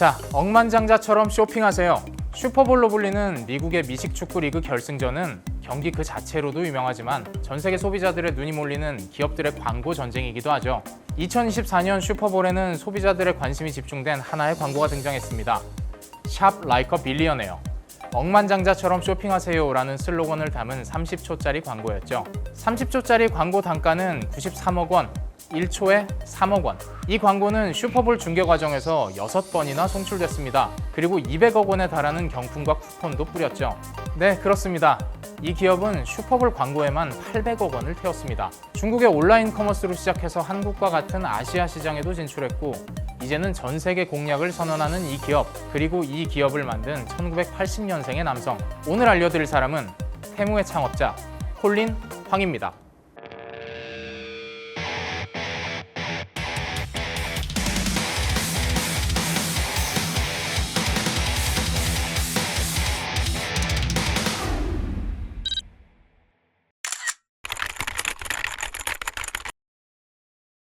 자, 억만장자처럼 쇼핑하세요. 슈퍼볼로 불리는 미국의 미식축구 리그 결승전은 경기 그 자체로도 유명하지만 전 세계 소비자들의 눈이 몰리는 기업들의 광고 전쟁이기도 하죠. 2024년 슈퍼볼에는 소비자들의 관심이 집중된 하나의 광고가 등장했습니다. 샵 라이커 빌리어네어. 억만장자처럼 쇼핑하세요 라는 슬로건을 담은 30초짜리 광고였죠. 30초짜리 광고 단가는 93억 원, 1초에 3억 원. 이 광고는 슈퍼볼 중계 과정에서 6번이나 송출됐습니다. 그리고 200억 원에 달하는 경품과 쿠폰도 뿌렸죠. 네, 그렇습니다. 이 기업은 슈퍼볼 광고에만 800억 원을 태웠습니다. 중국의 온라인 커머스로 시작해서 한국과 같은 아시아 시장에도 진출했고 이제는 전 세계 공략을 선언하는 이 기업, 그리고 이 기업을 만든 1980년생의 남성. 오늘 알려드릴 사람은 테무의 창업자 콜린 황입니다.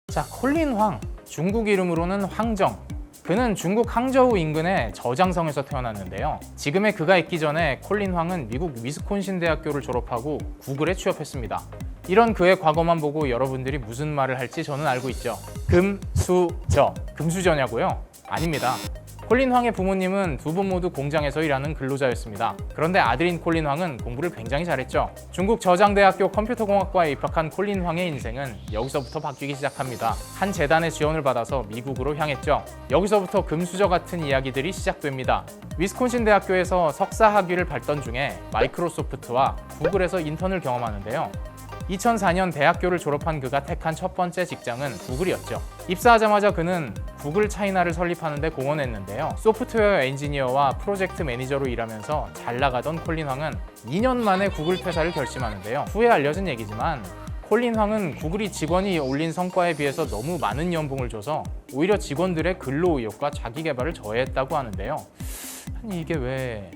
자, 콜린 황, 중국 이름으로는 황정. 그는 중국 항저우 인근의 저장성에서 태어났는데요. 지금의 그가 있기 전에 콜린 황은 미국 위스콘신 대학교를 졸업하고 구글에 취업했습니다. 이런 그의 과거만 보고 여러분들이 무슨 말을 할지 저는 알고 있죠. 금수저. 금수저냐고요? 아닙니다. 콜린 황의 부모님은 두 분 모두 공장에서 일하는 근로자였습니다. 그런데 아들인 콜린 황은 공부를 굉장히 잘했죠. 중국 저장대학교 컴퓨터공학과에 입학한 콜린 황의 인생은 여기서부터 바뀌기 시작합니다. 한 재단의 지원을 받아서 미국으로 향했죠. 여기서부터 금수저 같은 이야기들이 시작됩니다. 위스콘신 대학교에서 석사 학위를 밟던 중에 마이크로소프트와 구글에서 인턴을 경험하는데요. 2004년 대학교를 졸업한 그가 택한 첫 번째 직장은 구글이었죠. 입사하자마자 그는 구글 차이나를 설립하는 데 공헌했는데요. 소프트웨어 엔지니어와 프로젝트 매니저로 일하면서 잘 나가던 콜린 황은 2년 만에 구글 퇴사를 결심하는데요. 후에 알려진 얘기지만 콜린 황은 구글이 직원이 올린 성과에 비해서 너무 많은 연봉을 줘서 오히려 직원들의 근로 의욕과 자기 개발을 저해했다고 하는데요. 아니 이게 왜...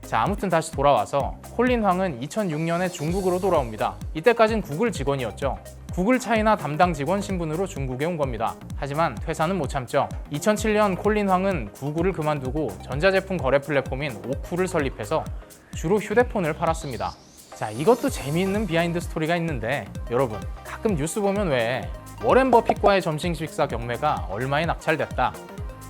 자, 아무튼 다시 돌아와서 콜린 황은 2006년에 중국으로 돌아옵니다. 이때까진 구글 직원이었죠. 구글 차이나 담당 직원 신분으로 중국에 온 겁니다. 하지만 퇴사는 못 참죠. 2007년 콜린 황은 구글을 그만두고 전자제품 거래 플랫폼인 오쿠를 설립해서 주로 휴대폰을 팔았습니다. 자, 이것도 재미있는 비하인드 스토리가 있는데 여러분, 가끔 뉴스 보면 왜 워렌 버핏과의 점심 식사 경매가 얼마에 낙찰됐다,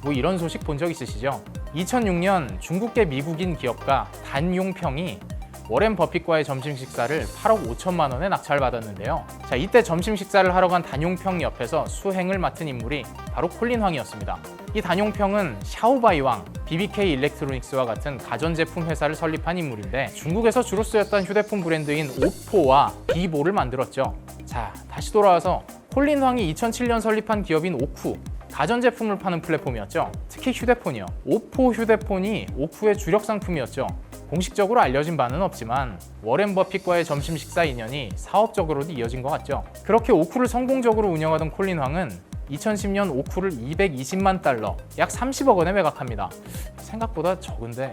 뭐 이런 소식 본 적 있으시죠? 2006년 중국계 미국인 기업가 단용평이 워렌 버핏과의 점심 식사를 8억 5천만 원에 낙찰받았는데요. 자, 이때 점심 식사를 하러 간 단용평 옆에서 수행을 맡은 인물이 바로 콜린 황이었습니다. 이 단용평은 샤오바이왕, BBK 일렉트로닉스와 같은 가전제품 회사를 설립한 인물인데 중국에서 주로 쓰였던 휴대폰 브랜드인 오포와 비보를 만들었죠. 자, 다시 돌아와서 콜린 황이 2007년 설립한 기업인 오쿠, 가전제품을 파는 플랫폼이었죠. 특히 휴대폰이요. 오포 휴대폰이 오쿠의 주력 상품이었죠. 공식적으로 알려진 바는 없지만 워렌 버핏과의 점심 식사 인연이 사업적으로도 이어진 것 같죠. 그렇게 오쿠를 성공적으로 운영하던 콜린 황은 2010년 오쿠를 220만 달러, 약 30억 원에 매각합니다. 생각보다 적은데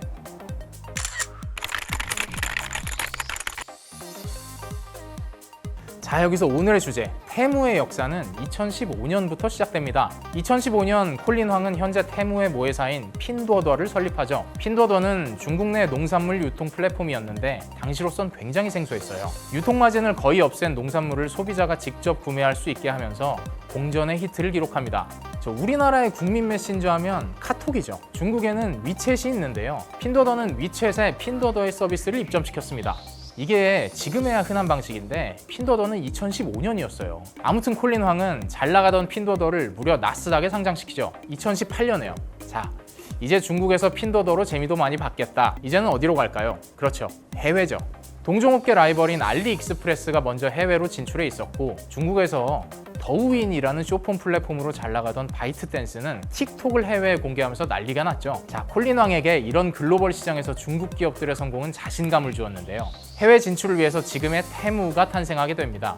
자, 여기서 오늘의 주제, 테무의 역사는 2015년부터 시작됩니다. 2015년 콜린 황은 현재 테무의 모회사인 핀두어더를 설립하죠. 핀두어더는 중국 내 농산물 유통 플랫폼이었는데 당시로선 굉장히 생소했어요. 유통 마진을 거의 없앤 농산물을 소비자가 직접 구매할 수 있게 하면서 공전의 히트를 기록합니다. 우리나라의 국민 메신저 하면 카톡이죠. 중국에는 위챗이 있는데요. 핀두어더는 위챗에 핀두어더의 서비스를 입점시켰습니다. 이게 지금에야 흔한 방식인데 핀두어더는 2015년이었어요. 아무튼 콜린 황은 잘 나가던 핀두어더를 무려 나스닥에 상장시키죠. 2018년에요. 자, 이제 중국에서 핀두어더로 재미도 많이 받겠다. 이제는 어디로 갈까요? 그렇죠, 해외죠. 동종업계 라이벌인 알리익스프레스가 먼저 해외로 진출해 있었고 중국에서 더우인이라는 쇼폰 플랫폼으로 잘 나가던 바이트댄스는 틱톡을 해외에 공개하면서 난리가 났죠. 자, 콜린 황에게 이런 글로벌 시장에서 중국 기업들의 성공은 자신감을 주었는데요. 해외 진출을 위해서 지금의 테무가 탄생하게 됩니다.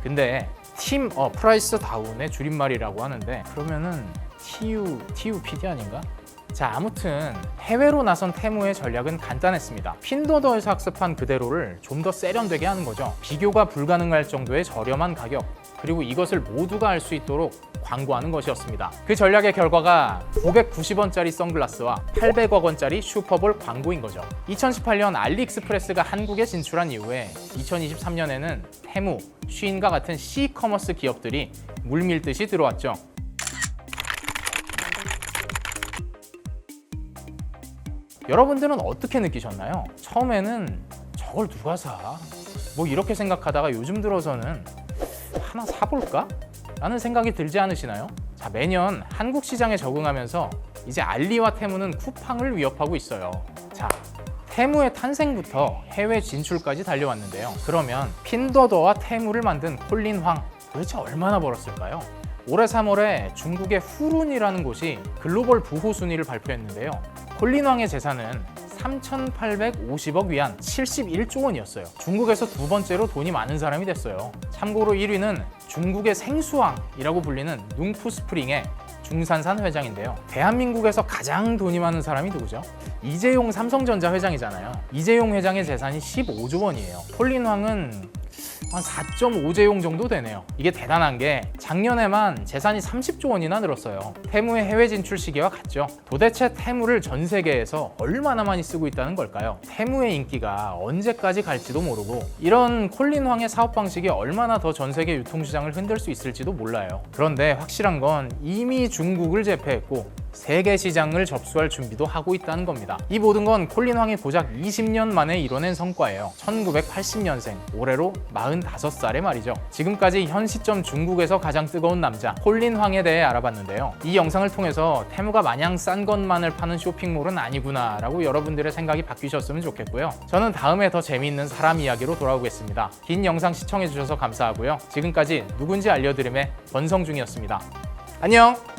근데 팀 프라이스 다운의 줄임말이라고 하는데 그러면은 TUPD 아닌가? 자, 아무튼 해외로 나선 테무의 전략은 간단했습니다. 핀두어더에서 학습한 그대로를 좀 더 세련되게 하는 거죠. 비교가 불가능할 정도의 저렴한 가격, 그리고 이것을 모두가 알 수 있도록 광고하는 것이었습니다. 그 전략의 결과가 990원짜리 선글라스와 800억 원짜리 슈퍼볼 광고인 거죠. 2018년 알리익스프레스가 한국에 진출한 이후에 2023년에는 테무, 쉬인과 같은 C커머스 기업들이 물밀듯이 들어왔죠. 여러분들은 어떻게 느끼셨나요? 처음에는 저걸 누가 사? 뭐 이렇게 생각하다가 요즘 들어서는 하나 사볼까? 라는 생각이 들지 않으시나요? 자, 매년 한국 시장에 적응하면서 이제 알리와 테무는 쿠팡을 위협하고 있어요. 자, 테무의 탄생부터 해외 진출까지 달려왔는데요. 그러면 핀더더와 테무를 만든 콜린 황, 도대체 얼마나 벌었을까요? 올해 3월에 중국의 후룬이라는 곳이 글로벌 부호 순위를 발표했는데요. 콜린 황의 재산은 3,850억 위안 71조 원이었어요. 중국에서 두 번째로 돈이 많은 사람이 됐어요. 참고로 1위는 중국의 생수왕이라고 불리는 룽푸 스프링의 중산산 회장인데요. 대한민국에서 가장 돈이 많은 사람이 누구죠? 이재용 삼성전자 회장이잖아요. 이재용 회장의 재산이 15조 원이에요. 콜린 황은 한 4.5제용 정도 되네요. 이게 대단한 게 작년에만 재산이 30조 원이나 늘었어요. 테무의 해외 진출 시기와 같죠. 도대체 테무를 전 세계에서 얼마나 많이 쓰고 있다는 걸까요? 테무의 인기가 언제까지 갈지도 모르고 이런 콜린 황의 사업 방식이 얼마나 더 전 세계 유통시장을 흔들 수 있을지도 몰라요. 그런데 확실한 건 이미 중국을 제패했고 세계 시장을 접수할 준비도 하고 있다는 겁니다. 이 모든 건 콜린 황이 고작 20년 만에 이뤄낸 성과예요. 1980년생, 올해로 45살의 말이죠. 지금까지 현 시점 중국에서 가장 뜨거운 남자 콜린 황에 대해 알아봤는데요. 이 영상을 통해서 테무가 마냥 싼 것만을 파는 쇼핑몰은 아니구나 라고 여러분들의 생각이 바뀌셨으면 좋겠고요. 저는 다음에 더 재미있는 사람 이야기로 돌아오겠습니다. 긴 영상 시청해주셔서 감사하고요. 지금까지 누군지 알려드림의 권성중이었습니다. 안녕!